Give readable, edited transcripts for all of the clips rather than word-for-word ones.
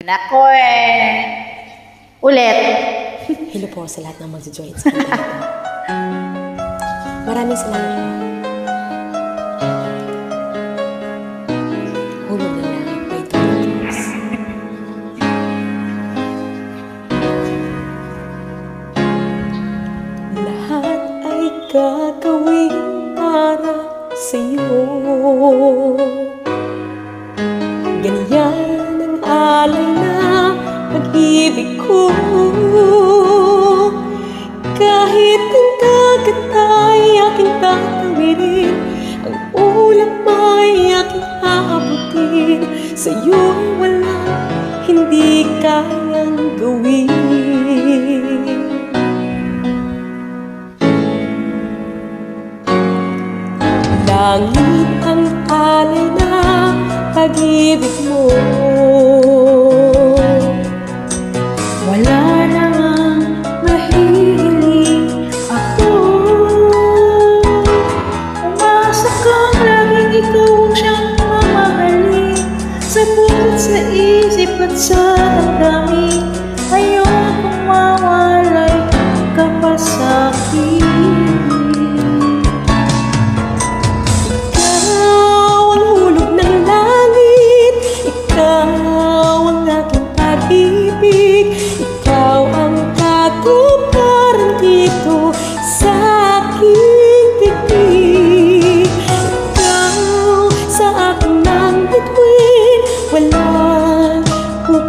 Nako ulit. Hello po sa lahat ng mag-join sa kanta ito. Maraming salamat po. Hulog ng langit by Diyos. Lahat ay gagawin para sa'yo. Ganyan ang alay na pag-ibig ko. Kahit ang dagat ay aking tatawirin, ang ulap ay aking aabutin, sa'yo'y wala hindi kayang gawin. Langit ang alay na pag-ibig mo. Wala namang mahihiling ako. Umasa kang laging ikaw ang siyang mamahalin. Sa puso't sa isip at sa damdamin, ayokong mawalay ka pa sa'kin.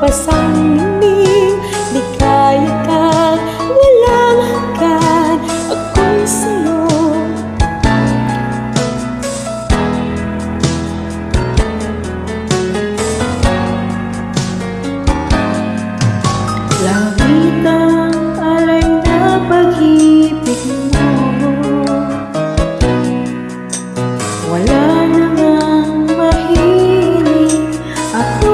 Pasang nining, ligaya ka, walang hanggan, ako'y sa'yo. Langit ang alay na pag-ibig mo. Wala namang mahiling ako.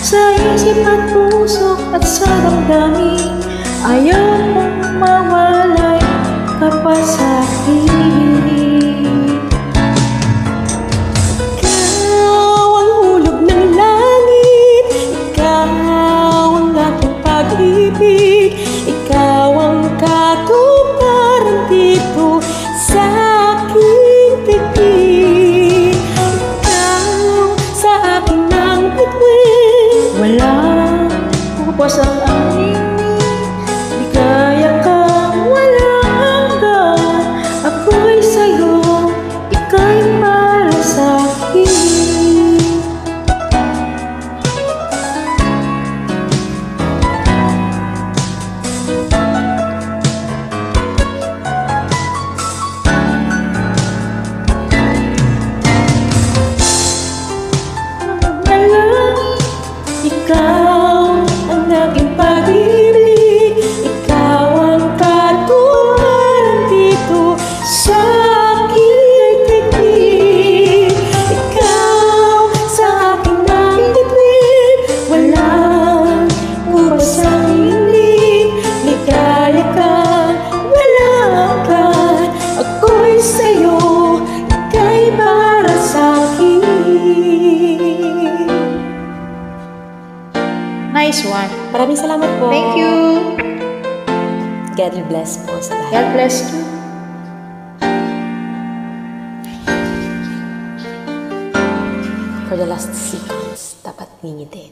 Sa isip at puso at sa damdamin, ayaw kong mawalay ka pa sa'kin. Ikaw ang hulog ng langit, ikaw ang aking pag-ibig, ikaw ang katuparan dito sa aking bibig. Ikaw sa akin ang bituin, walang pupas ang aming, ligaya kang walang hanggan, ako'y sa'yo, ika'y para sa'kin. Ikaw ang aking pag-ibig, ikaw ang katuparan dito sa aking bibig. Ikaw sa akin ang bituin, walang pupas ang hiling, ligaya ka, walang hanggan, ako'y sa'yo, ika'y para sa'kin. Nice one. Maraming salamat po. Thank you. God bless po sa lahat. God bless you. For the last seconds, dapat ngingitin.